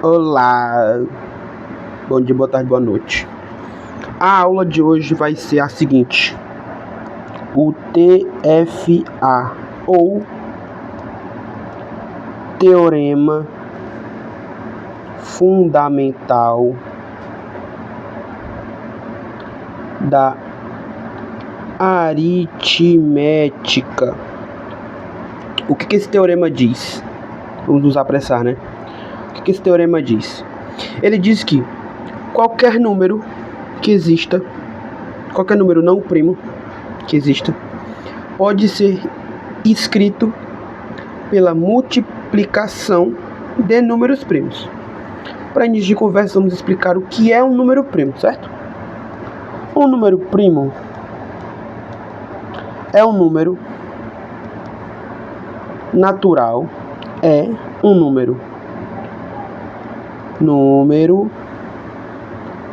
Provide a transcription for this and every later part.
Olá, bom dia, boa tarde, boa noite. A aula de hoje vai ser a seguinte: o TFA, ou Teorema Fundamental da Aritmética. O que esse teorema diz? Vamos nos apressar, né? O que esse teorema diz? Ele diz que qualquer número que exista, qualquer número não primo que exista, pode ser escrito pela multiplicação de números primos. Para início de conversa, vamos explicar o que é um número primo, certo? Um número primo é um número natural, é um número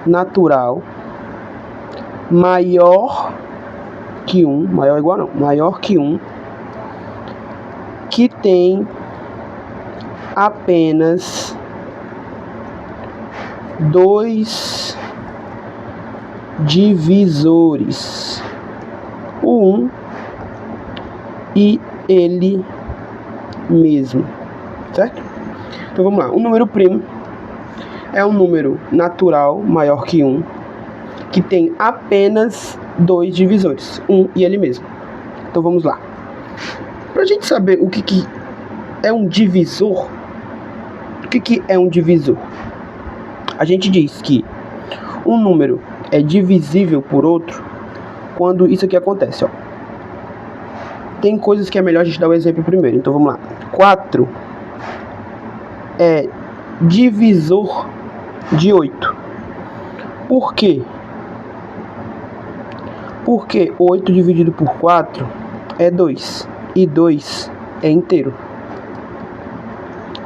natural maior que 1, maior ou igual não, maior que 1, que tem apenas dois divisores, o 1 e ele mesmo, certo? Então vamos lá, um número primo é um número natural maior que 1, que tem apenas dois divisores, 1 e ele mesmo. Então vamos lá. Para a gente saber o que é um divisor, o que é um divisor? A gente diz que um número é divisível por outro quando isso aqui acontece, ó. Tem coisas que é melhor a gente dar o exemplo primeiro, então vamos lá. 4 é divisor de 8. Por quê? Porque 8 dividido por 4 é 2. E 2 é inteiro.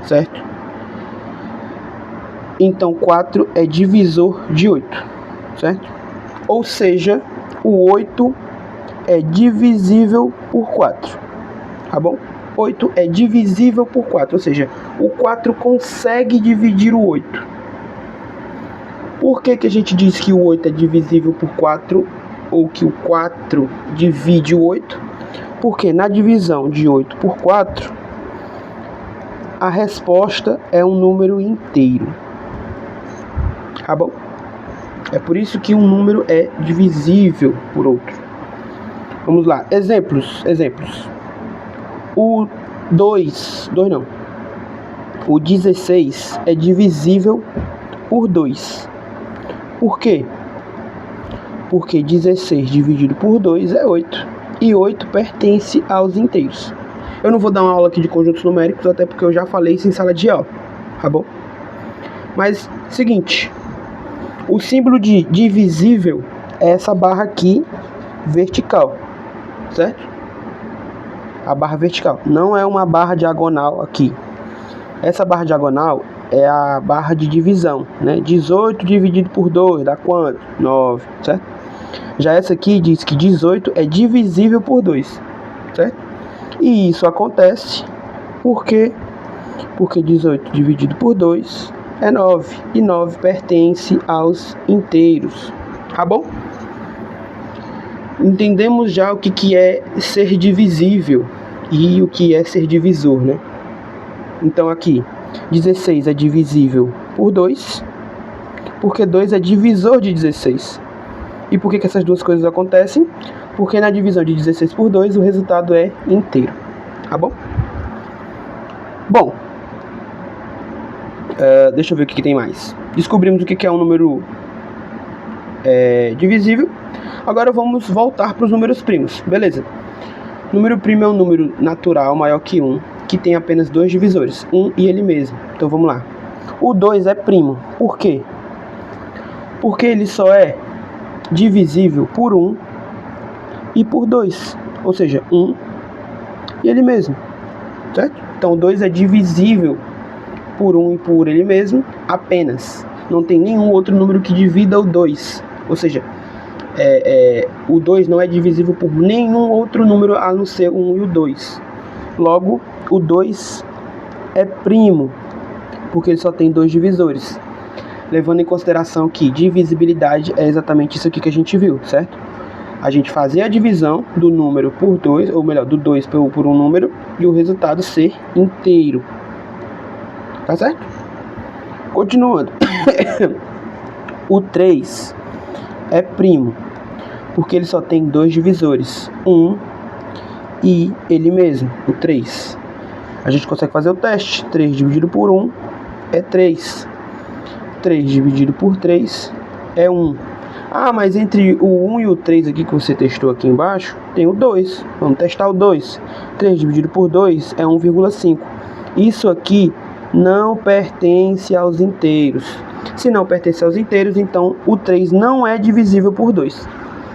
Certo? Então 4 é divisor de 8. Certo? Ou seja, o 8 é divisível por 4. Tá bom? 8 é divisível por 4. Ou seja, o 4 consegue dividir o 8. Por que a gente diz que o 8 é divisível por 4? Ou que o 4 divide o 8? Porque na divisão de 8 por 4, a resposta é um número inteiro. Tá bom? É por isso que um número é divisível por outro. Vamos lá. Exemplos. O 16 é divisível por 2. Por quê? Porque 16 dividido por 2 é 8. E 8 pertence aos inteiros. Eu não vou dar uma aula aqui de conjuntos numéricos, até porque eu já falei isso em sala de aula. Tá bom? Mas, seguinte. O símbolo de divisível é essa barra aqui, vertical. Certo? A barra vertical. Não é uma barra diagonal aqui. Essa barra diagonal é a barra de divisão, né? 18 dividido por 2 dá quanto? 9, certo? Já essa aqui diz que 18 é divisível por 2, certo? E isso acontece porque 18 dividido por 2 é 9. E 9 pertence aos inteiros. Tá bom? Entendemos já o que é ser divisível e o que é ser divisor, né? Então aqui, 16 é divisível por 2, porque 2 é divisor de 16. E por que essas duas coisas acontecem? Porque na divisão de 16 por 2, o resultado é inteiro. Tá bom? Bom, deixa eu ver o que tem mais. Descobrimos o que é um número divisível. Agora vamos voltar para os números primos. Beleza. Número primo é um número natural maior que 1, que tem apenas dois divisores, 1 e ele mesmo. Então vamos lá. O 2 é primo. Por quê? Porque ele só é divisível por 1 e por 2. Ou seja, 1 e ele mesmo. Certo? Então o 2 é divisível por 1 e por ele mesmo apenas. Não tem nenhum outro número que divida o 2. Ou seja, o 2 não é divisível por nenhum outro número a não ser o 1 e o 2. Logo, o 2 é primo. porque ele só tem 2 divisores. Levando em consideração que divisibilidade é exatamente isso aqui que a gente viu, certo? A gente fazer a divisão do número por 2, ou melhor, do 2 por um número, e o resultado ser inteiro. Tá certo? Continuando. O 3 é primo, porque ele só tem 2 divisores, 1 e ele mesmo, o 3. A gente consegue fazer o teste. 3 dividido por 1 é 3. 3 dividido por 3 é 1. Ah, mas entre o 1 e o 3 aqui que você testou aqui embaixo, tem o 2. Vamos testar o 2. 3 dividido por 2 é 1,5. Isso aqui não pertence aos inteiros. Se não pertence aos inteiros, então o 3 não é divisível por 2.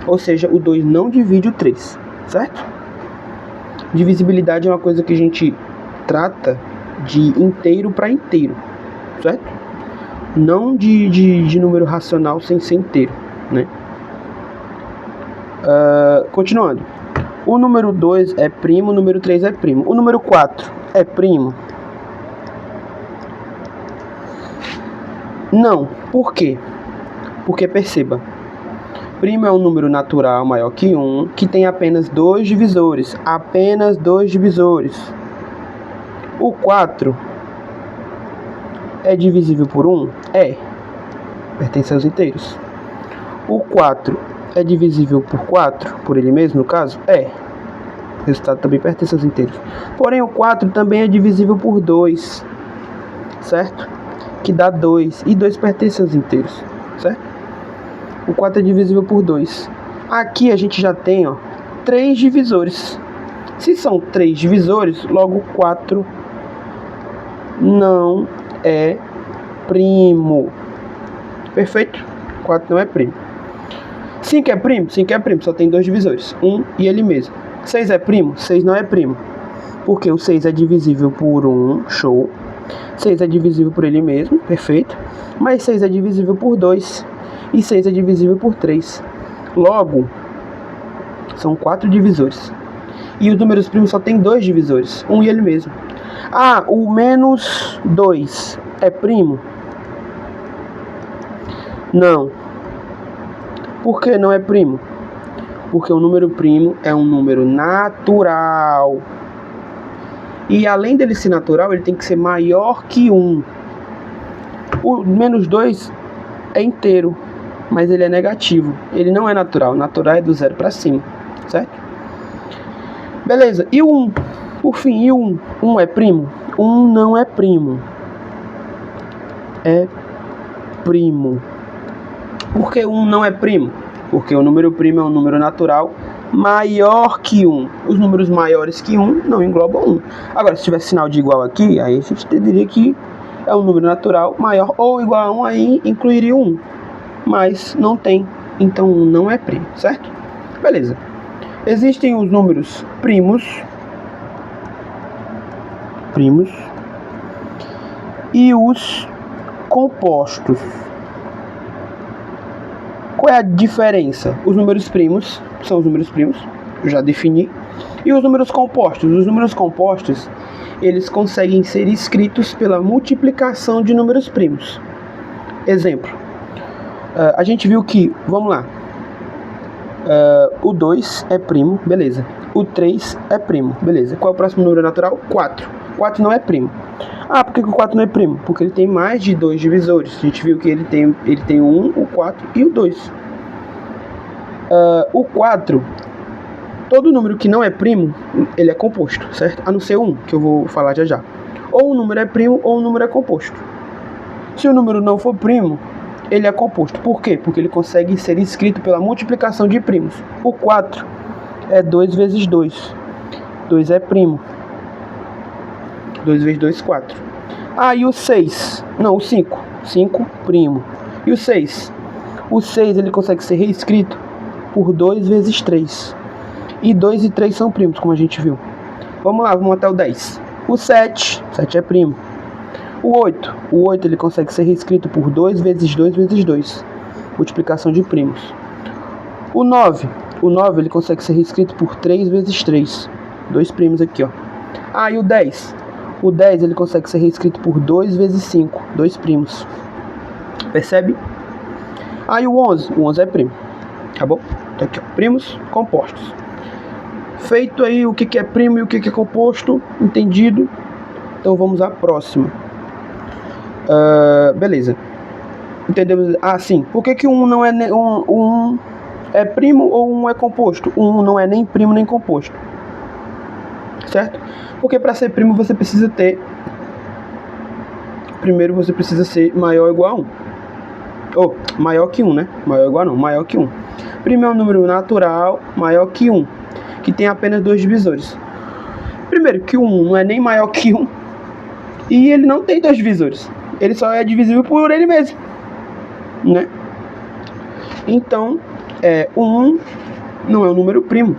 Ou seja, o 2 não divide o 3, certo? Divisibilidade é uma coisa que a gente trata de inteiro para inteiro, certo? Não de número racional sem ser inteiro, né? Continuando. O número 2 é primo, o número 3 é primo. O número 4 é primo? Não. Por quê? Porque, perceba, primo é um número natural maior que 1, que tem apenas 2 divisores. Apenas 2 divisores. O 4 é divisível por 1? É. Pertence aos inteiros. O 4 é divisível por 4, por ele mesmo, no caso? É. O resultado também pertence aos inteiros. Porém, o 4 também é divisível por 2, certo? Que dá 2. E 2 pertence aos inteiros, certo? O 4 é divisível por 2. Aqui a gente já tem, 3 divisores. Se são 3 divisores, logo 4 não é primo. Perfeito? 4 não é primo. 5 é primo? 5 é primo, só tem 2 divisores, 1 e ele mesmo. 6 é primo? 6 não é primo, porque o 6 é divisível por 1, show. 6 é divisível por ele mesmo, perfeito. Mas 6 é divisível por 2 e 6 é divisível por 3. Logo, são 4 divisores. E os números primos só tem 2 divisores, 1 e ele mesmo. Ah, o menos 2 é primo? Não. Por que não é primo? Porque o número primo é um número natural. E além dele ser natural, ele tem que ser maior que 1. O menos 2 é inteiro, mas ele é negativo. Ele não é natural. Natural é do 0 para cima, certo? Beleza. E o 1? Por fim, e o 1? 1 é primo? 1 não é primo. É primo. Por que 1 não é primo? Porque o número primo é um número natural maior que 1. Os números maiores que 1 não englobam 1. Agora, se tivesse sinal de igual aqui, aí a gente diria que é um número natural maior ou igual a 1, aí incluiria 1. Mas não tem, então 1 não é primo, certo? Beleza. Existem os números primos e os compostos. Qual é a diferença? Os números primos são os números primos, eu já defini. E os números compostos? Os números compostos, eles conseguem ser escritos pela multiplicação de números primos. Exemplo. A gente viu que, vamos lá, o 2 é primo, beleza. O 3 é primo, beleza. Qual é o próximo número natural? 4. 4 não é primo. Ah, por que o 4 não é primo? Porque ele tem mais de 2 divisores. A gente viu que ele tem o 1, o 4 e o 2. O 4, todo número que não é primo, ele é composto, certo? A não ser um, que eu vou falar já já. Ou o número é primo ou o número é composto. Se o número não for primo, ele é composto. Por quê? Porque ele consegue ser escrito pela multiplicação de primos. O 4 é 2 vezes 2. 2 é primo. 2 vezes 2, 4. Ah, e o 6? Não, o 5. 5, primo. E o 6? O 6 ele consegue ser reescrito por 2 vezes 3. E 2 e 3 são primos, como a gente viu. Vamos lá, vamos até o 10. O 7. 7 é primo. O 8. O 8 ele consegue ser reescrito por 2 vezes 2 vezes 2. Multiplicação de primos. O 9. O 9 ele consegue ser reescrito por 3 vezes 3. 2 primos aqui, ó. Ah, e o 10? O 10 ele consegue ser reescrito por 2 vezes 5, 2 primos. Percebe? Aí o 11 é primo. Tá bom? Então aqui, ó, primos compostos. Feito aí o que é primo e o que é composto, entendido? Então vamos à próxima. Beleza. Entendemos? Ah, sim. Por que um não é um é primo ou um é composto? Um não é nem primo nem composto. Certo? Porque para ser primo você precisa ter... Primeiro você precisa ser maior ou igual a 1. Ou maior que 1, né? Maior ou igual não, maior que 1. Primo é um número natural maior que 1, que tem apenas 2 divisores. Primeiro que o 1 não é nem maior que 1 e ele não tem 2 divisores. Ele só é divisível por ele mesmo, né? Então, o 1 não é um número primo.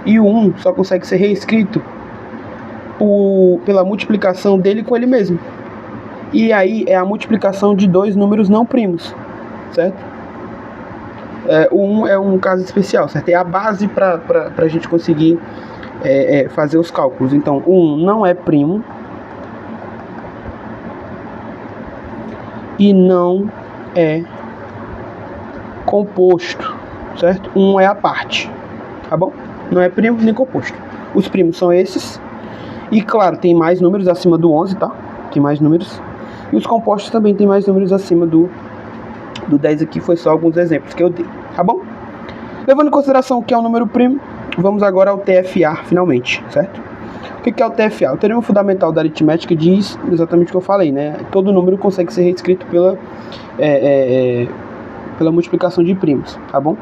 E o 1 só consegue ser reescrito pela multiplicação dele com ele mesmo. E aí é a multiplicação de 2 números não primos, certo? O 1 é um caso especial, certo? É a base para a gente conseguir fazer os cálculos. Então, o 1 não é primo e não é composto, certo? 1 é a parte, tá bom? Não é primo nem composto. Os primos são esses. E claro, tem mais números acima do 11, tá? Tem mais números. E os compostos também tem mais números acima do 10 aqui. Foi só alguns exemplos que eu dei, tá bom? Levando em consideração o que é um número primo, vamos agora ao TFA finalmente, certo? O que é o TFA? O teorema fundamental da aritmética diz exatamente o que eu falei, né? Todo número consegue ser reescrito pela multiplicação de primos, tá bom?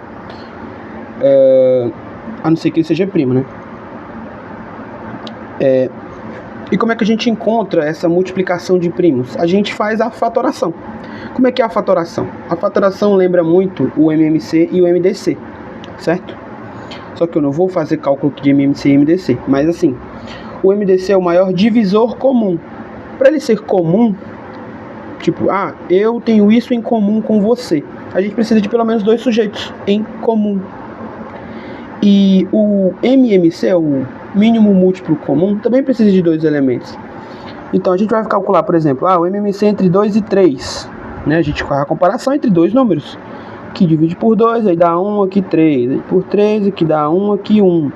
A não ser que ele seja primo, né? E como é que a gente encontra essa multiplicação de primos? A gente faz a fatoração. Como é que é a fatoração? A fatoração lembra muito o MMC e o MDC, certo? Só que eu não vou fazer cálculo de MMC e MDC, mas assim, o MDC é o maior divisor comum. Para ele ser comum, tipo, eu tenho isso em comum com você, a gente precisa de pelo menos 2 sujeitos em comum. E o MMC, o mínimo múltiplo comum, também precisa de 2 elementos. Então a gente vai calcular, por exemplo, o MMC entre 2 e 3, né? A gente faz a comparação entre 2 números, que divide por 2, aí dá 1, aqui 3, aí por 3, aqui dá 1, aqui 1.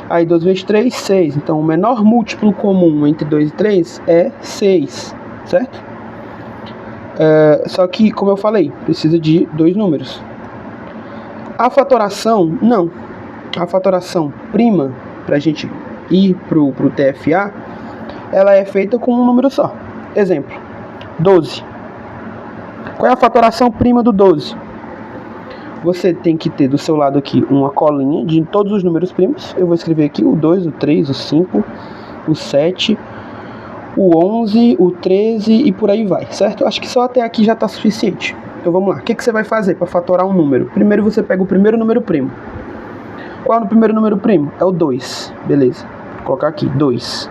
Aí 2 vezes 3, 6. Então o menor múltiplo comum entre 2 e 3 é 6, certo? Só que, como eu falei, precisa de 2 números. A fatoração, não. A fatoração prima, para a gente ir pro TFA, ela é feita com um número só. Exemplo, 12. Qual é a fatoração prima do 12? Você tem que ter do seu lado aqui uma colinha de todos os números primos. Eu vou escrever aqui o 2, o 3, o 5, o 7, o 11, o 13 e por aí vai, certo? Acho que só até aqui já está suficiente. Então vamos lá. O que você vai fazer para fatorar um número? Primeiro você pega o primeiro número primo. Qual é o primeiro número primo? É o 2. Beleza. Vou colocar aqui, 2.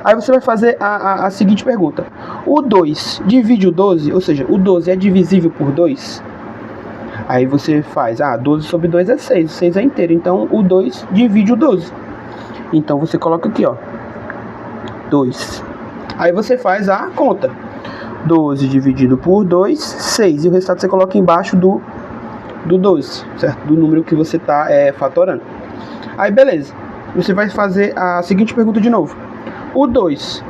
Aí você vai fazer a seguinte pergunta. O 2 divide o 12? Ou seja, o 12 é divisível por 2? Aí você faz, 12 sobre 2 é 6, o 6 é inteiro, então o 2 divide o 12. Então você coloca aqui, 2. Aí você faz a conta. 12 dividido por 2, 6. E o resultado você coloca embaixo do 12, certo? Do número que você está fatorando. Aí beleza. Você vai fazer a seguinte pergunta de novo. O 2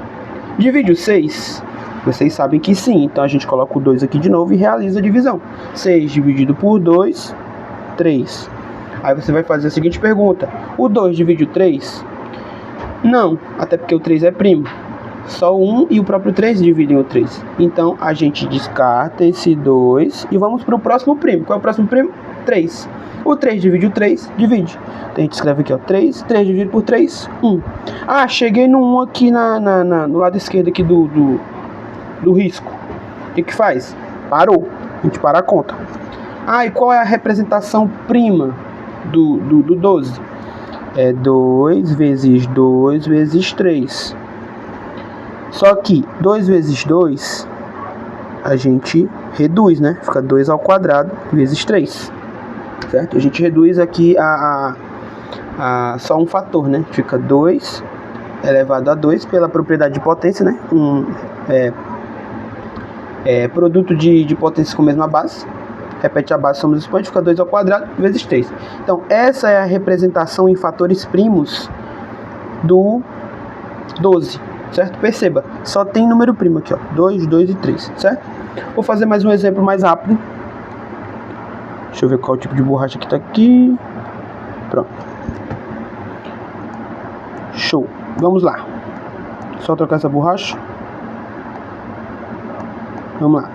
divide o 6? Vocês sabem que sim, então a gente coloca o 2 aqui de novo e realiza a divisão. 6 dividido por 2, 3. Aí você vai fazer a seguinte pergunta. O 2 divide o 3? Não, até porque o 3 é primo. Só o 1 e o próprio 3 dividem o 3. Então a gente descarta esse 2 e vamos para o próximo primo. Qual é o próximo primo? 3. O 3 divide o 3, divide. Então a gente escreve aqui, 3 dividido por 3, 1. Cheguei no 1 aqui no lado esquerdo aqui do risco. O que faz? Parou. A gente para a conta. E qual é a representação prima do 12? É 2 vezes 2 vezes 3. Só que 2 vezes 2 a gente reduz, né? Fica 2 ao quadrado vezes 3. Certo? A gente reduz aqui só um fator, né? Fica 2 elevado a 2 pela propriedade de potência, né? Produto de potência com a mesma base. Repete a base, somos expoente, fica 2 ao quadrado vezes 3. Então, essa é a representação em fatores primos do 12, certo? Perceba, só tem número primo aqui, ó, 2, 2 e 3, certo? Vou fazer mais um exemplo mais rápido. Deixa eu ver qual tipo de borracha que tá aqui. Pronto. Show. Vamos lá. Só trocar essa borracha. Vamos lá.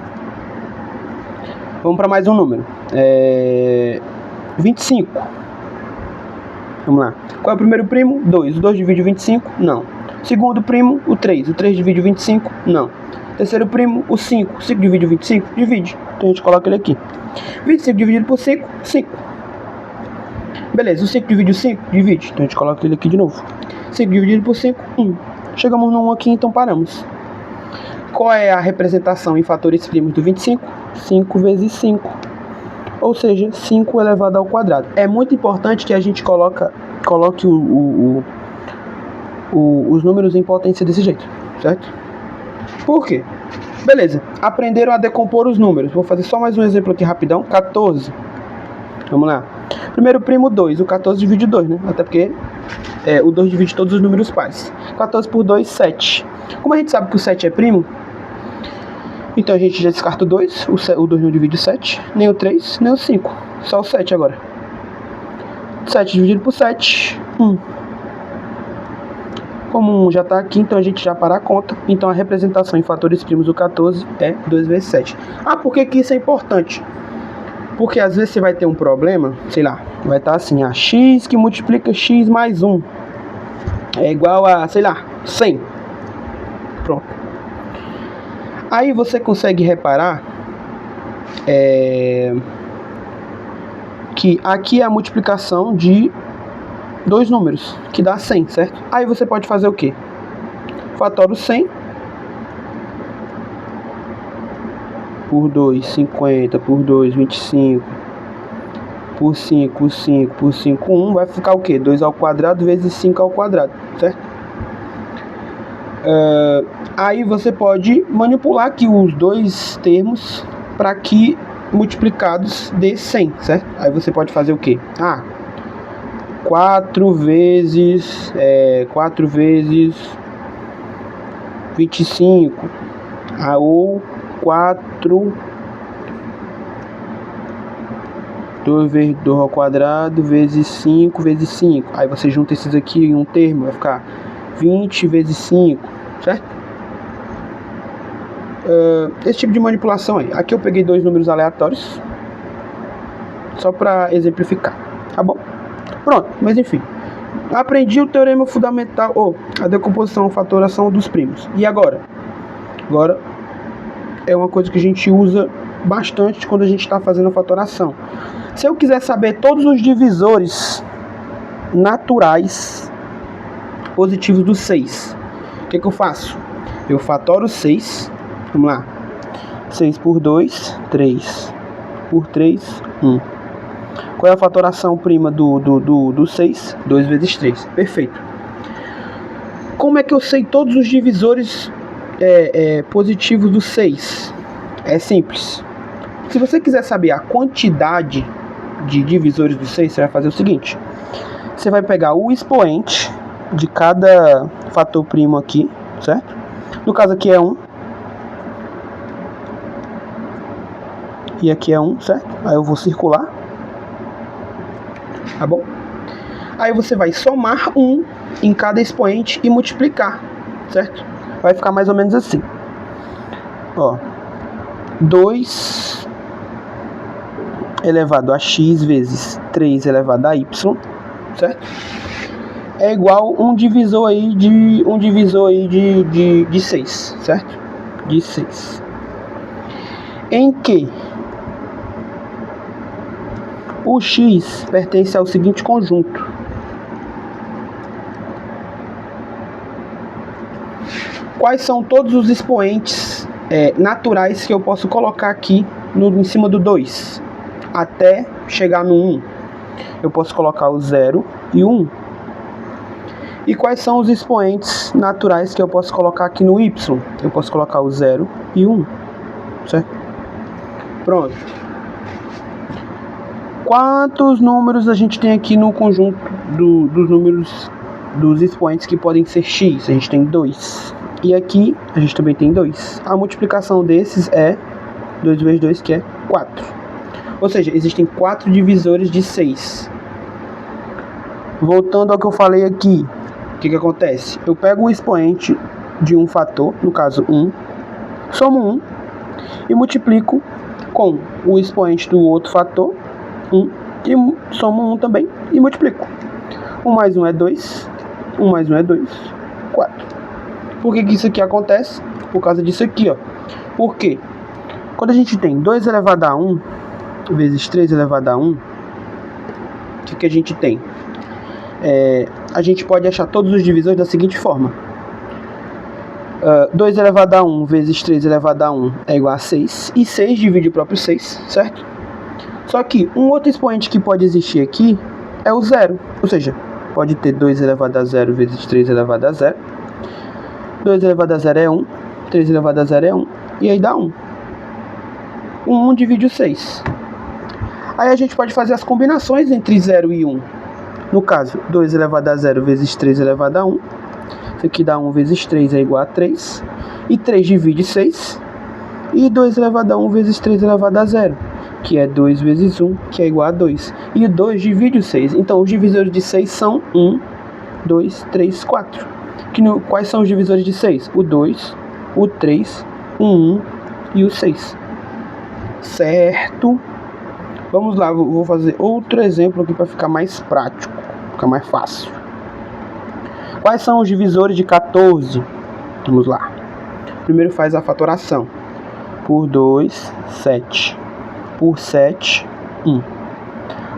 Vamos para mais um número. 25. Vamos lá. Qual é o primeiro primo? 2. O 2 divide o 25? Não. Segundo primo, o 3. O 3 divide o 25? Não. Terceiro primo, o 5. O 5 divide o 25? Divide. Então a gente coloca ele aqui. 25 dividido por 5, 5. Beleza, o 5 divide o 5? Divide. Então a gente coloca ele aqui de novo. 5 dividido por 5, 1. Chegamos no 1 aqui, então paramos. Qual é a representação em fatores primos do 25? 5 vezes 5. Ou seja, 5 elevado ao quadrado. É muito importante que a gente coloque os números em potência desse jeito, certo? Por quê? Beleza, aprenderam a decompor os números. Vou fazer só mais um exemplo aqui rapidão. 14. Vamos lá. Primeiro primo, 2. O 14 divide 2, né? Até porque o 2 divide todos os números pares. 14 por 2, 7. Como a gente sabe que o 7 é primo, então a gente já descarta o 2. O 2 não divide o 7. Nem o 3, nem o 5. Só o 7 agora. 7 dividido por 7, 1. Como 1 já está aqui, então a gente já para a conta. Então a representação em fatores primos do 14 é 2 vezes 7. Ah, por que isso é importante? Porque às vezes você vai ter um problema, sei lá, vai estar assim, x que multiplica x mais 1 é igual a, sei lá, 100. Pronto. Aí você consegue reparar que aqui é a multiplicação de dois números, que dá 100, certo? Aí você pode fazer o quê? Fatora o 100 por 2, 50, por 2, 25, por 5, 5, por 5, 1, vai ficar o quê? 2 ao quadrado vezes 5 ao quadrado, certo? Aí você pode manipular aqui os dois termos para que multiplicados dê 100, certo? Aí você pode fazer o quê? 4 vezes 25, ou 4, 2 vezes 2 ao quadrado vezes 5 vezes 5. Aí você junta esses aqui em um termo, vai ficar 20 vezes 5, certo? Esse tipo de manipulação aí. Aqui eu peguei dois números aleatórios, só para exemplificar, tá bom? Pronto, mas enfim. Aprendi o teorema fundamental, ou a decomposição, fatoração dos primos. E agora? Agora é uma coisa que a gente usa bastante quando a gente está fazendo a fatoração. Se eu quiser saber todos os divisores naturais positivos do 6, o que eu faço? Eu fatoro 6, vamos lá, 6 por 2, 3, por 3, 1. Qual é a fatoração prima do 6? 2 vezes 3, perfeito. Como é que eu sei todos os divisores positivos do 6? É simples. Se você quiser saber a quantidade de divisores do 6, você vai fazer o seguinte. Você vai pegar o expoente de cada fator primo aqui, certo? No caso aqui é 1. E aqui é 1, certo? Aí eu vou circular. Tá bom? Aí você vai somar 1 em cada expoente e multiplicar, certo? Vai ficar mais ou menos assim. Ó, 2 elevado a x vezes 3 elevado a y, certo? É igual um divisor aí de 6, certo? De 6. Em que o x pertence ao seguinte conjunto. Quais são todos os expoentes naturais que eu posso colocar aqui em cima do 2? Até chegar no 1. Eu posso colocar o 0 e o 1. E quais são os expoentes naturais que eu posso colocar aqui no y? Eu posso colocar o 0 e o 1, certo? Pronto. Quantos números a gente tem aqui no conjunto dos números dos expoentes que podem ser x? A gente tem 2. E aqui a gente também tem 2. A multiplicação desses é 2 vezes 2, que é 4. Ou seja, existem 4 divisores de 6. Voltando ao que eu falei aqui, o que acontece? Eu pego o expoente de um fator, no caso 1, somo 1 e multiplico com o expoente do outro fator, 1, e somo 1 também e multiplico. 1 mais 1 é 2, 1 mais 1 é 2, 4. Por que isso aqui acontece? Por causa disso aqui, ó. Por quê? Quando a gente tem 2 elevado a 1 vezes 3 elevado a 1, o que a gente tem? A gente pode achar todos os divisores da seguinte forma. 2 elevado a 1 vezes 3 elevado a 1 é igual a 6. E 6 divide o próprio 6, certo? Só que um outro expoente que pode existir aqui é o 0. Ou seja, pode ter 2 elevado a 0 vezes 3 elevado a 0. 2 elevado a 0 é 1. 3 elevado a 0 é 1. E aí dá 1. O 1 divide o 6. Aí a gente pode fazer as combinações entre 0 e 1. No caso, 2 elevado a 0 vezes 3 elevado a 1. Isso aqui dá 1 vezes 3 é igual a 3. E 3 divide 6. E 2 elevado a 1 vezes 3 elevado a 0. Que é 2 vezes 1, que é igual a 2. E 2 divide o 6. Então, os divisores de 6 são 1, 2, 3, 4. Quais são os divisores de 6? O 2, o 3, o 1 e o 6. Certo? Vamos lá, vou fazer outro exemplo aqui para ficar mais prático, ficar mais fácil. Quais são os divisores de 14? Vamos lá. Primeiro faz a fatoração. Por 2, 7. Por 7, 1.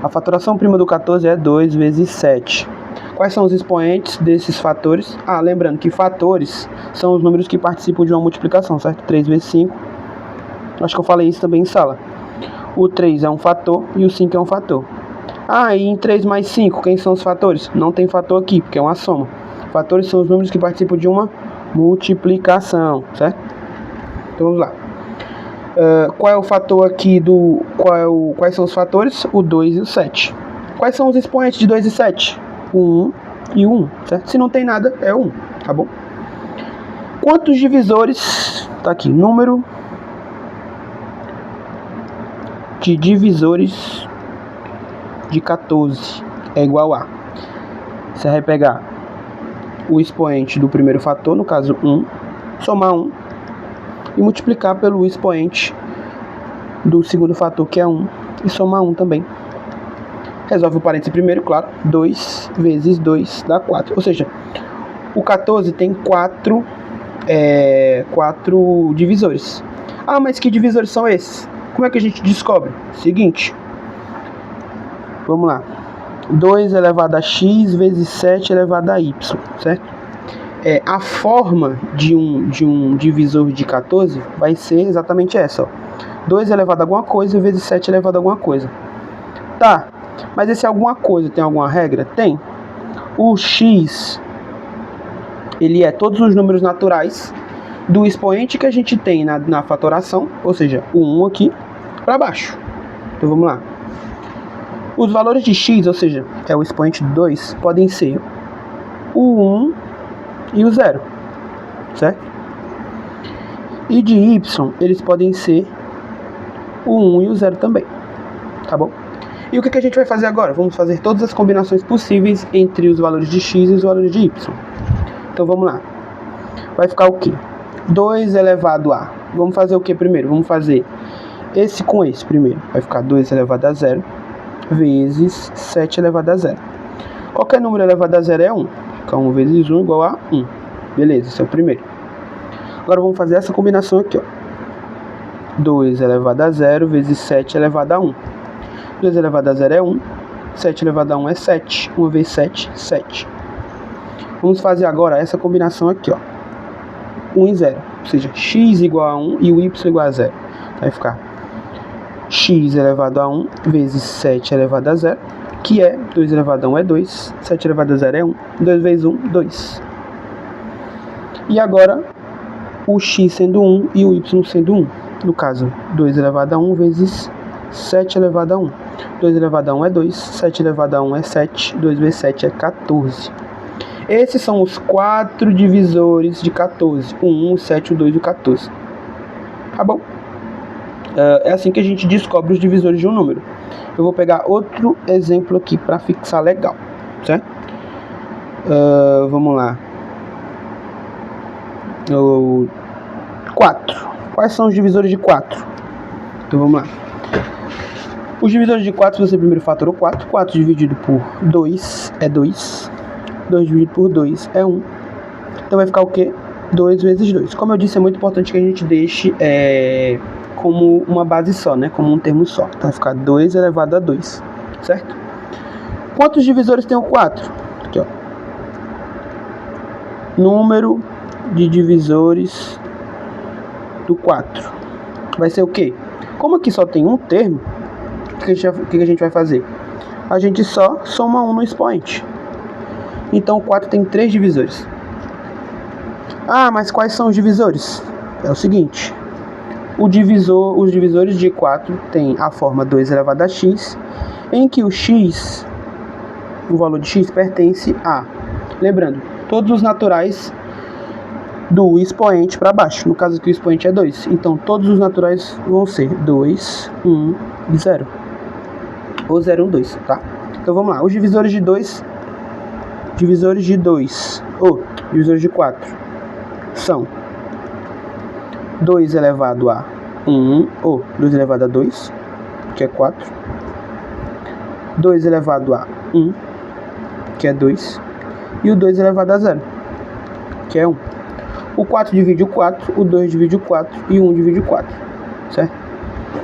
A fatoração prima do 14 é 2 vezes 7. Quais são os expoentes desses fatores? Lembrando que fatores são os números que participam de uma multiplicação, certo? 3 vezes 5. Acho que eu falei isso também em sala. O 3 é um fator e o 5 é um fator. E em 3 mais 5, quem são os fatores? Não tem fator aqui, porque é uma soma. Fatores são os números que participam de uma multiplicação, certo? Então vamos lá. Qual é o fator aqui quais são os fatores? O 2 e o 7. Quais são os expoentes de 2 e 7? O 1 e o 1, certo? Se não tem nada, é o 1, tá bom? Quantos divisores? Tá aqui, número de divisores de 14 é igual a. Você vai pegar o expoente do primeiro fator, no caso 1, somar 1 e multiplicar pelo expoente do segundo fator, que é 1, e somar 1 também. Resolve o parêntese primeiro, claro. 2 vezes 2 dá 4. Ou seja, o 14 tem 4 divisores. Mas que divisores são esses? Como é que a gente descobre? Seguinte. Vamos lá. 2 elevado a x vezes 7 elevado a y, certo? A forma de um divisor de 14 vai ser exatamente essa, ó. 2 elevado a alguma coisa vezes 7 elevado a alguma coisa. Tá, mas esse alguma coisa tem alguma regra? Tem. O x, ele é todos os números naturais do expoente que a gente tem na fatoração, ou seja, o 1 aqui, para baixo. Então vamos lá. Os valores de x, ou seja, é o expoente 2, podem ser o 1 e o 0, certo? E de y, eles podem ser o 1 e o 0 também, tá bom? E o que a gente vai fazer agora? Vamos fazer todas as combinações possíveis entre os valores de x e os valores de y. Então vamos lá. Vai ficar o quê? 2 elevado a... Vamos fazer o que primeiro? Vamos fazer esse com esse primeiro. Vai ficar 2 elevado a 0 vezes 7 elevado a 0. Qualquer número elevado a 0 é 1. Fica 1 vezes 1 igual a 1. Beleza, esse é o primeiro. Agora vamos fazer essa combinação aqui, ó. 2 elevado a 0 vezes 7 elevado a 1. 2 elevado a 0 é 1. 7 elevado a 1 é 7. 1 vezes 7, 7. Vamos fazer agora essa combinação aqui, ó. 1 e 0. Ou seja, x igual a 1 e o y igual a 0. Vai ficar x elevado a 1 vezes 7 elevado a 0. que é 2 elevado a 1 é 2, 7 elevado a 0 é 1, 2 vezes 1, 2. E agora, o x sendo 1 e o y sendo 1. No caso, 2 elevado a 1 vezes 7 elevado a 1. 2 elevado a 1 é 2, 7 elevado a 1 é 7, 2 vezes 7 é 14. Esses são os 4 divisores de 14, o 1, o 7, o 2 e o 14. Tá bom? É assim que a gente descobre os divisores de um número. Eu vou pegar outro exemplo aqui para fixar legal, certo? Vamos lá. 4. Quais são os divisores de 4? Então vamos lá. Os divisores de 4, você primeiro fatorou 4. 4 dividido por 2 é 2. 2 dividido por 2 é 1. Então vai ficar o quê? 2 vezes 2. Como eu disse, é muito importante que a gente deixe como uma base só, né? Como um termo só. Então vai ficar 2 elevado a 2, certo? Quantos divisores tem o 4? Aqui, ó. Número de divisores do 4. Vai ser o quê? Como aqui só tem um termo, o que a gente vai fazer? A gente só soma 1 no expoente. Então o 4 tem 3 divisores. Ah, mas quais são os divisores? É o seguinte. Os divisores de 4 têm a forma 2 elevado a x, em que o x, o valor de x, pertence a... Lembrando, todos os naturais do expoente para baixo. No caso aqui o expoente é 2. Então todos os naturais vão ser 2, 1 e 0. Ou 0, 1, 2, tá? Então vamos lá. Os divisores de 2... Divisores de 4 são 2 elevado a 1, ou 2 elevado a 2, que é 4. 2 elevado a 1, que é 2. E o 2 elevado a 0, que é 1. O 4 divide o 4, o 2 divide o 4 e o 1 divide o 4, certo?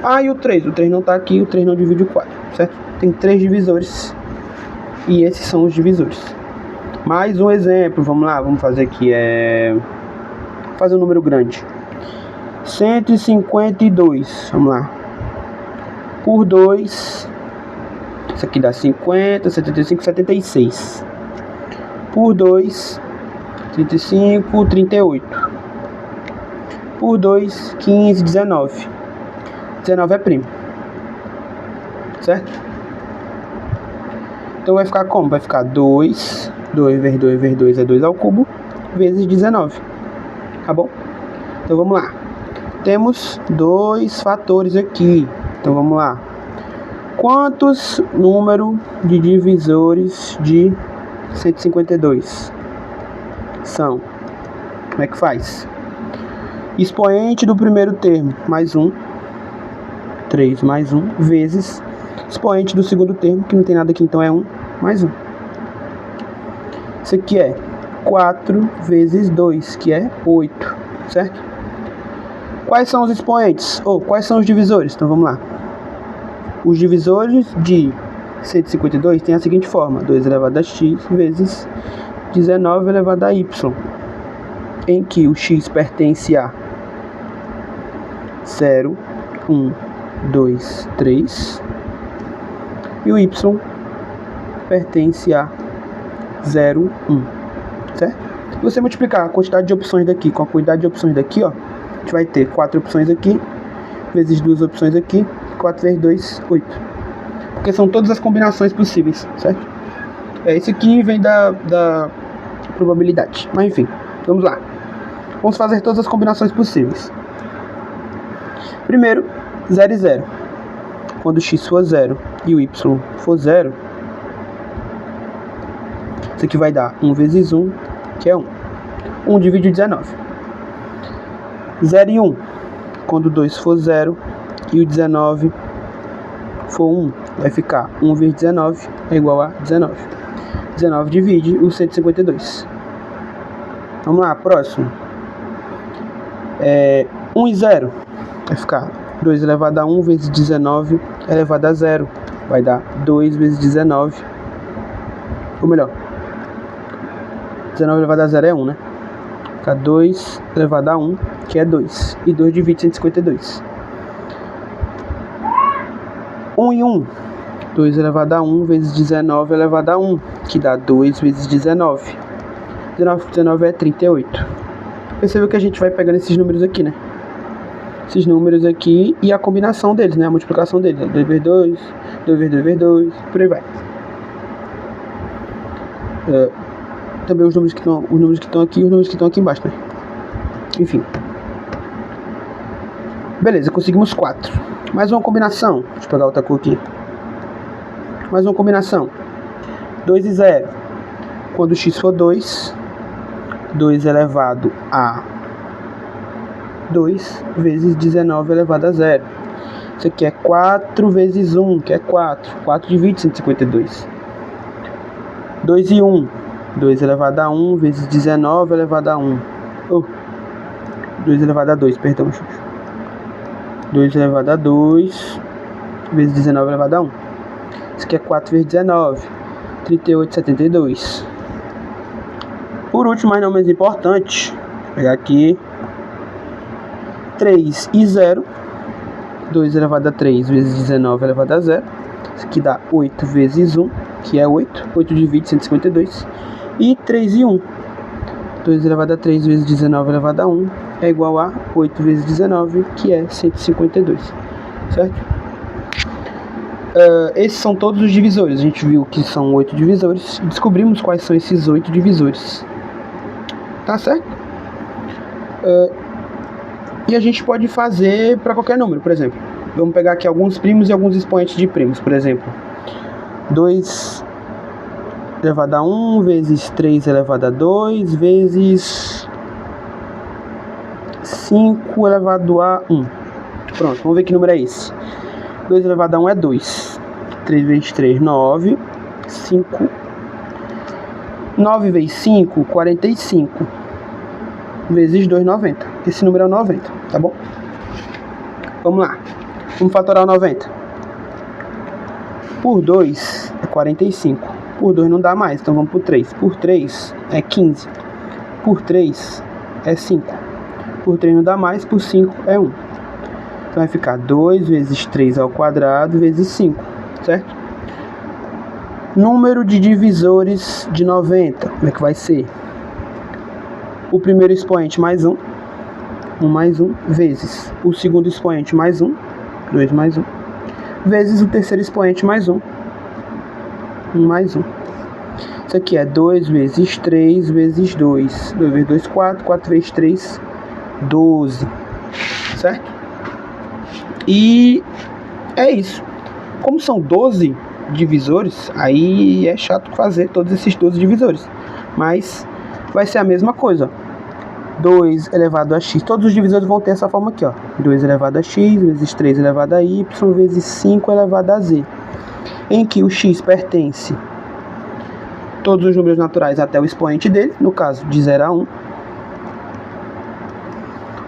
Ah, e o 3? O 3 não está aqui, o 3 não divide o 4, certo? Tem 3 divisores e esses são os divisores. Mais um exemplo, vamos lá, vamos fazer aqui, fazer um número grande. 152, vamos lá. Por 2, isso aqui dá 50, 75, 76. Por 2, 35, 38. Por 2, 15, 19. 19 é primo, certo? Então vai ficar como? Vai ficar 2 vezes 2 vezes 2 é 2 ao cubo, vezes 19. Tá bom? Então vamos lá. Temos 2 fatores aqui. Então vamos lá. Quantos número de divisores de 152 são? Como é que faz? Expoente do primeiro termo, mais 1. 3 mais 1, vezes expoente do segundo termo, que não tem nada aqui, então é 1, mais 1. Isso aqui é 4 vezes 2, que é 8, certo? Quais são os expoentes? Ou quais são os divisores? Então vamos lá. Os divisores de 152 têm a seguinte forma: 2 elevado a x vezes 19 elevado a y, em que o x pertence a 0, 1, 2, 3 e o y pertence a 0, 1, certo? Se você multiplicar a quantidade de opções daqui com a quantidade de opções daqui, ó, a gente vai ter 4 opções aqui, vezes 2 opções aqui, 4 vezes 2, 8. Porque são todas as combinações possíveis, certo? Isso aqui vem da probabilidade. Mas enfim, vamos lá. Vamos fazer todas as combinações possíveis. Primeiro, 0 e 0. Quando o x for 0 e o y for 0, isso aqui vai dar 1 vezes 1, que é 1. 1 divide 19. 0 e 1. Quando o 2 for 0 e o 19 for 1, vai ficar 1 vezes 19 é igual a 19. 19 divide o 152. Vamos lá, próximo. 1 e 0. Vai ficar 2 elevado a 1 vezes 19 elevado a 0. Vai dar 2 vezes 19. Ou melhor, 19 elevado a 0 é 1, né? Fica 2 elevado a 1, que é 2. E 2 divide 152. 1 e 1. 2 elevado a 1 vezes 19 elevado a 1, que dá 2 vezes 19. 19 por 19 é 38. Percebeu que a gente vai pegando esses números aqui, né? Esses números aqui e a combinação deles, né? A multiplicação deles. 2 vezes 2, 2 vezes 2 vezes 2, por aí vai. Também os números que estão aqui e os números que estão aqui embaixo, né? Enfim. Beleza, conseguimos 4. Mais uma combinação. Deixa eu pegar outra cor aqui. Mais uma combinação. 2 e 0. Quando x for 2, 2 elevado a 2 vezes 19 elevado a 0. Isso aqui é 4 vezes 1, que é 4. 4 divide 152. 2 e 1. 2 elevado a 1 vezes 19 elevado a 1. 2 elevado a 2, perdão, Xuxa. 2 elevado a 2 vezes 19 elevado a 1. Isso aqui é 4 vezes 19. 38, 72. Por último, mas não menos importante, vou pegar aqui 3 e 0. 2 elevado a 3 vezes 19 elevado a 0. Isso aqui dá 8 vezes 1, que é 8. 8 divide 152. E 3 e 1. 2 elevado a 3 vezes 19 elevado a 1 é igual a 8 vezes 19, que é 152. Certo? Esses são todos os divisores. A gente viu que são 8 divisores. Descobrimos quais são esses 8 divisores. Tá certo? E a gente pode fazer para qualquer número, por exemplo. Vamos pegar aqui alguns primos e alguns expoentes de primos. Por exemplo, 2 elevado a 1 vezes 3 elevado a 2 vezes 5 elevado a 1. Pronto, vamos ver que número é esse. 2 elevado a 1 é 2. 3 vezes 3, 9. 5. 9 vezes 5, 45. Vezes 2, 90. Esse número é o 90, tá bom? Vamos lá. Vamos fatorar o 90. Por 2 é 45. Por 2 não dá mais, então vamos por 3. Por 3 é 15. Por 3 é 5. Por 3 não dá mais, por 5 é 1. Então vai ficar 2 vezes 3 ao quadrado vezes 5, certo? Número de divisores de 90. Como é que vai ser? O primeiro expoente mais 1. 1 mais 1, vezes o segundo expoente mais 1. 2 mais 1. Vezes o terceiro expoente mais 1. 1 mais 1. Isso aqui é 2 vezes 3 vezes 2. 2 vezes 2, 4. 4 vezes 3, 12. Certo? E é isso. Como são 12 divisores, aí é chato fazer todos esses 12 divisores. Mas vai ser a mesma coisa. 2 elevado a x. Todos os divisores vão ter essa forma aqui, ó. 2 elevado a x vezes 3 elevado a y vezes 5 elevado a z. Em que o x pertence todos os números naturais até o expoente dele, no caso de 0 a 1.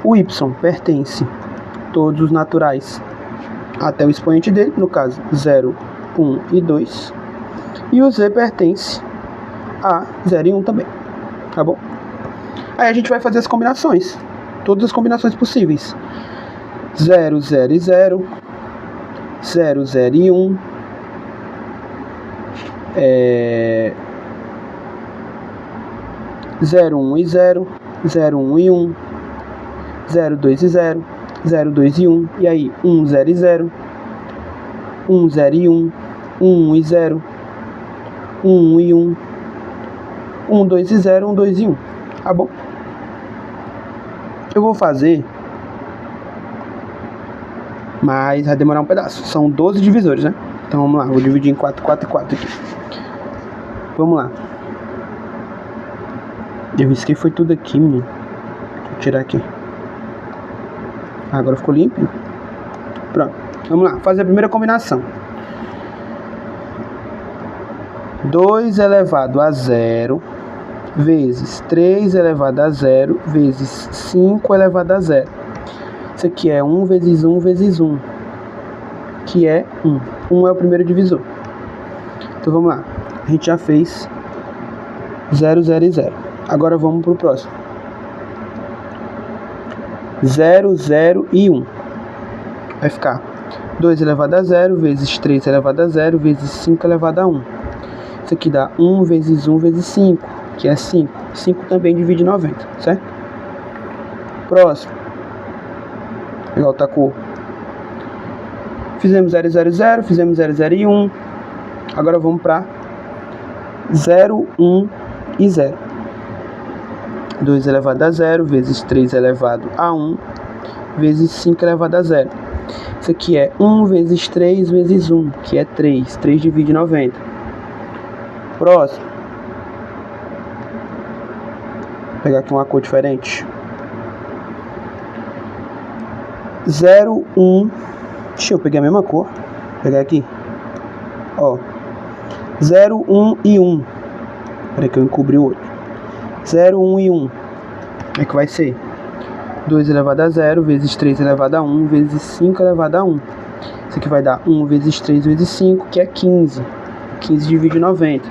O y pertence todos os naturais até o expoente dele, no caso 0, 1 e 2. E o z pertence a 0 e 1 também, tá bom? Aí a gente vai fazer as combinações, todas as combinações possíveis. 0, 0 e 0, 0, 0 e 1, 0, 1 e 0, 0, 1 e 1, 0, 2 e 0, 0, 2 e 1, e aí 1, 0 e 0, 1, 0 e 1, 1 e 0, 1 e 1, 1, 2 e 0, 1, 2 e 1, tá bom? Eu vou fazer, mas vai demorar um pedaço. São 12 divisores, né? Então vamos lá, vou dividir em 4, 4 e 4 aqui. Vamos lá. Eu risquei foi tudo aqui, menino. Deixa eu tirar aqui. Agora ficou limpo. Pronto, vamos lá, fazer a primeira combinação. 2 elevado a 0 vezes 3 elevado a 0 vezes 5 elevado a 0. Isso aqui é 1 vezes 1 vezes 1, que é 1. 1 é o primeiro divisor. Então vamos lá. A gente já fez 0, 0 e 0. Agora vamos para o próximo. 0, 0 e 1. Vai ficar 2 elevado a 0 vezes 3 elevado a 0 vezes 5 elevado a 1. Isso aqui dá 1 vezes 1 vezes 5, que é 5. 5 também divide 90, certo? Próximo. Vou pegar outra cor. Fizemos 0, 0, 0, fizemos 0, 0 e 1. Agora vamos para 0, 1 e 0. 2 elevado a 0 vezes 3 elevado a 1 vezes 5 elevado a 0. Isso aqui é 1 vezes 3 vezes 1, que é 3. 3 divide 90. Próximo. Vou pegar aqui uma cor diferente. 0, 1. Deixa eu pegar a mesma cor. Vou pegar aqui. Ó. 0, 1 e 1. Peraí que eu encobri o outro. 0, 1 e 1. Como é que vai ser? 2 elevado a 0 vezes 3 elevado a 1 vezes 5 elevado a 1. Isso aqui vai dar 1 vezes 3 vezes 5, que é 15. 15 divide 90.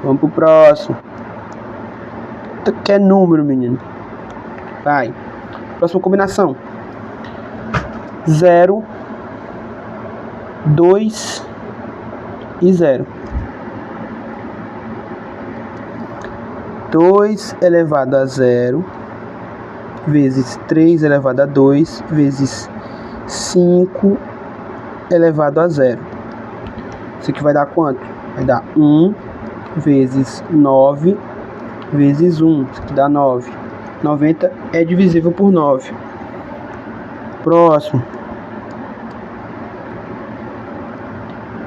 Vamos pro próximo. Que é número, menino. Vai. Próxima combinação. 0, 2 e 0. 2 elevado a 0 vezes 3 elevado a 2 vezes 5 elevado a 0. Isso aqui vai dar quanto? Vai dar 1 vezes 9 vezes 1. Isso aqui dá 9. 90 é divisível por 9. Próximo.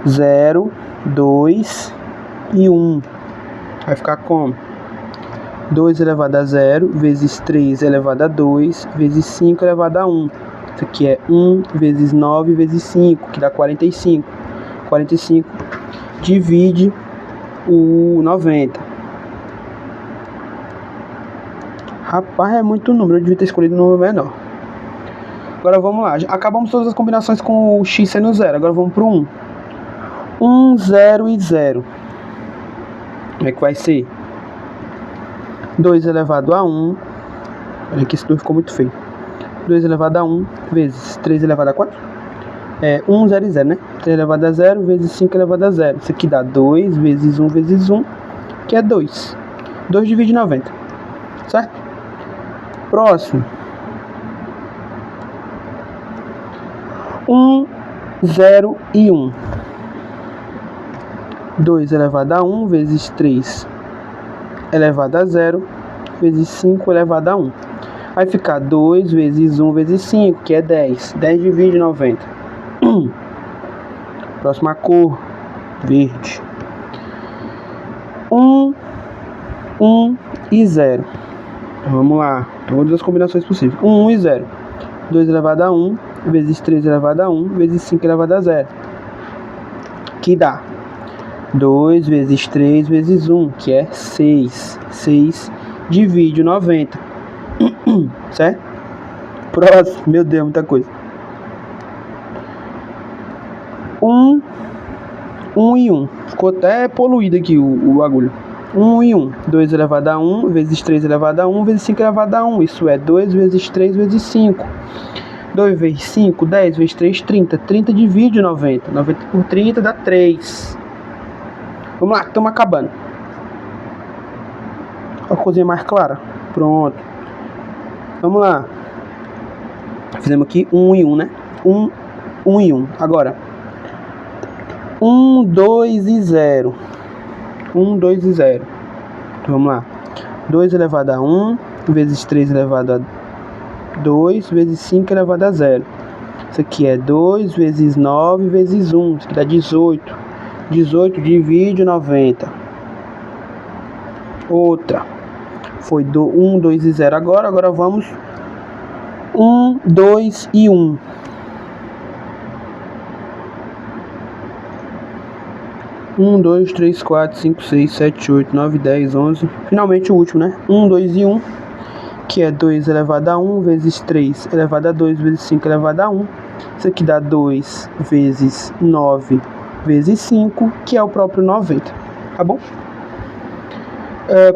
0, 2 e 1. Vai ficar como? 2 elevado a 0 vezes 3 elevado a 2 vezes 5 elevado a 1. Isso aqui é 1 vezes 9 vezes 5, que dá 45. 45 divide o 90. Rapaz, é muito número. Eu devia ter escolhido um número menor. Agora vamos lá. Acabamos todas as combinações com o x sendo 0. Agora vamos para o 1. 1, 0 e 0. Como é que vai ser? 2 elevado a 1. Olha que esse 2 ficou muito feio. 2 elevado a 1 vezes 3 elevado a quanto? 1, 0 e 0, né? 3 elevado a 0 vezes 5 elevado a 0. Isso aqui dá 2 vezes 1 vezes 1, que é 2. 2 divide 90. Certo? Próximo. 1, 0 e 1. 2 elevado a 1 vezes 3 elevado a 0 vezes 5 elevado a 1. Vai ficar 2 vezes 1 vezes 5, que é 10. 10 divide 90. Próxima cor, verde. 1, 1 e 0. Então, vamos lá. Todas as combinações possíveis. 1 e 0. 2 elevado a 1 vezes 3 elevado a 1 vezes 5 elevado a 0. Que dá 2 vezes 3 vezes 1, que é 6. 6 divide 90. Certo? Próximo. Meu Deus, muita coisa. 1 e 1. Ficou até poluído aqui o bagulho. 1 e 1. 2 elevado a 1 vezes 3 elevado a 1 vezes 5 elevado a 1. Isso é 2 vezes 3 vezes 5. 2 vezes 5, 10 vezes 3, 30. 30 divide 90. 90 por 30 dá 3. Vamos lá, estamos acabando. A cozinha mais clara. Pronto. Vamos lá. Fizemos aqui 1 e 1, né? 1 e 1. Agora. 1, 2 e 0. 1, 2 e 0. Vamos lá. 2 elevado a 1 vezes 3 elevado a 2 vezes 5 elevado a 0. Isso aqui é 2 vezes 9 vezes 1. Isso aqui dá 18. 18 divide 90. Outra. Foi 1, 2 e 0 agora. Agora vamos 1, 2 e 1. 1, 2, 3, 4, 5, 6, 7, 8, 9, 10, 11. Finalmente o último, né? 1, 2 e 1. Que é 2 elevado a 1 vezes 3 elevado a 2 vezes 5 elevado a 1. Isso aqui dá 2 vezes 9 vezes 5, que é o próprio 90. Tá bom?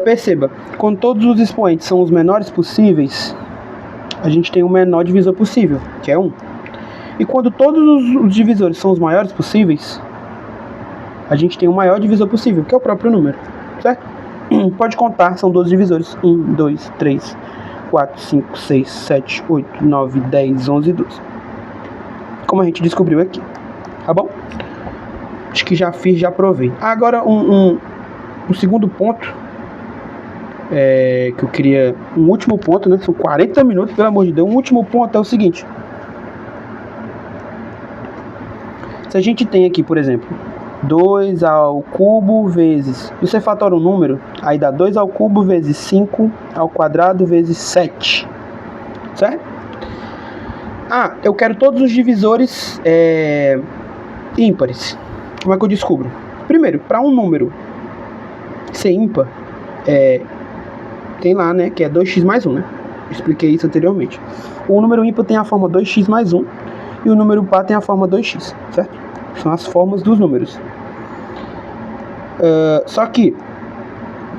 Perceba, quando todos os expoentes são os menores possíveis, a gente tem o menor divisor possível, que é 1. E quando todos os divisores são os maiores possíveis, a gente tem o maior divisor possível, que é o próprio número, certo? Pode contar, são 12 divisores. 1, 2, 3, 4, 5, 6, 7, 8, 9, 10, 11 e 12. Como a gente descobriu aqui, tá bom? Acho que já fiz, já provei. Agora um segundo ponto, que eu queria... Um último ponto, né? São 40 minutos, pelo amor de Deus. Um último ponto é o seguinte. Se a gente tem aqui, por exemplo, 2 ao cubo vezes... Você fatora um número, aí dá 2 ao cubo vezes 5 ao quadrado vezes 7. Certo? Ah, eu quero todos os divisores ímpares. Como é que eu descubro? Primeiro, para um número ser ímpar, tem lá, né, que é 2x mais 1, né? Expliquei isso anteriormente. O número ímpar tem a forma 2x mais 1 e o número par tem a forma 2x, certo? São as formas dos números. Só que,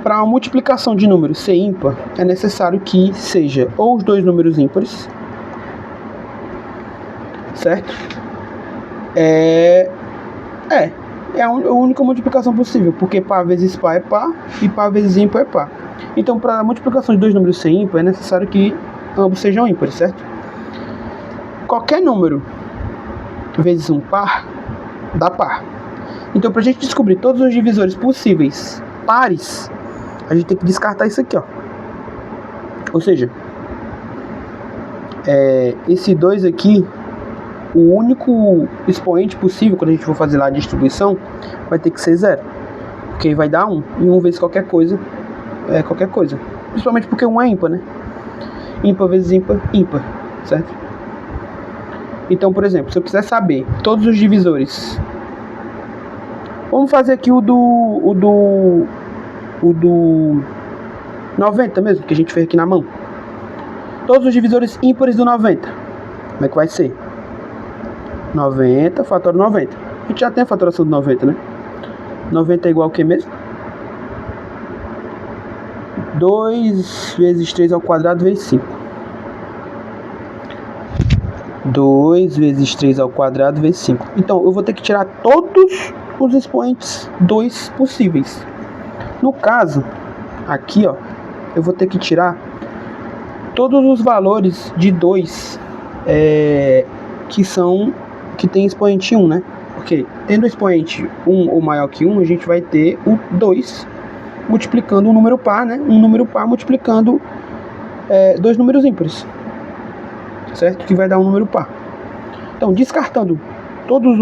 para a multiplicação de números ser ímpar, é necessário que seja ou os dois números ímpares, certo? É a única multiplicação possível, porque par vezes par é par e par vezes ímpar é par. Então, para a multiplicação de dois números ser ímpar, é necessário que ambos sejam ímpares, certo? Qualquer número vezes um par dá par. Então, para a gente descobrir todos os divisores possíveis pares, a gente tem que descartar isso aqui, ó. Ou seja, esse 2 aqui, o único expoente possível, quando a gente for fazer lá a distribuição, vai ter que ser 0. Porque aí vai dar 1. E 1 vezes qualquer coisa é qualquer coisa. Principalmente porque 1 é ímpar, né? Ímpar vezes ímpar, ímpar. Certo? Então, por exemplo, se eu quiser saber todos os divisores... Vamos fazer aqui o do 90 mesmo, que a gente fez aqui na mão. Todos os divisores ímpares do 90. Como é que vai ser? 90, fator 90. A gente já tem a fatoração do 90, né? 90 é igual a que mesmo? 2 vezes 3 ao quadrado vezes 5. 2 vezes 3 ao quadrado vezes 5. Então, eu vou ter que tirar todos os expoentes 2 possíveis. No caso, aqui, ó, eu vou ter que tirar todos os valores de 2 que tem expoente 1, né? Porque tendo expoente 1 ou maior que 1, a gente vai ter o 2 multiplicando um número par, né? Um número par multiplicando dois números ímpares, certo? Que vai dar um número par. Então, descartando todos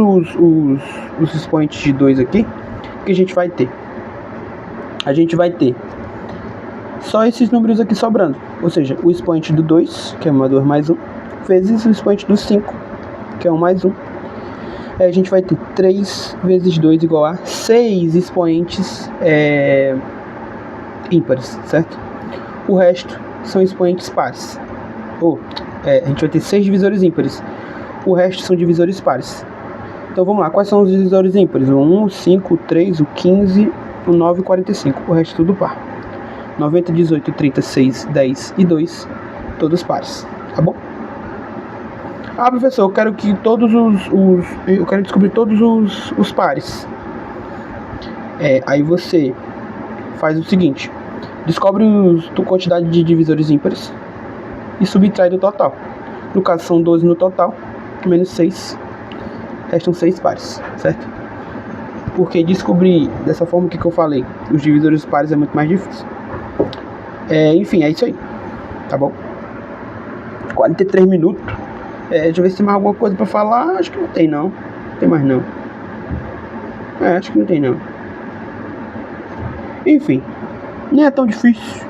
os expoentes de 2 aqui, o que a gente vai ter? A gente vai ter só esses números aqui sobrando. Ou seja, o expoente do 2, que é 1 2 mais 1, vezes o expoente do 5, que é 1 mais 1. Aí a gente vai ter 3 vezes 2 igual a 6 expoentes ímpares, certo? O resto são expoentes pares. A gente vai ter 6 divisores ímpares. O resto são divisores pares. Então vamos lá, quais são os divisores ímpares? O 1, o 5, o 3, o 15, o 9 e o 45. O resto tudo par. 90, 18, 30, 6, 10 e 2, todos pares, tá bom? Ah, professor, eu quero que todos eu quero descobrir todos os pares. Aí você faz o seguinte: descobre a quantidade de divisores ímpares e subtrai do total. No caso são 12 no total, menos 6, restam 6 pares, certo? Porque descobrir dessa forma que eu falei, os divisores pares é muito mais difícil. Enfim, é isso aí, tá bom? 43 minutos. Deixa eu ver se tem mais alguma coisa pra falar. Acho que não tem, não. Não tem mais, não. Acho que não tem, não. Enfim, nem é tão difícil.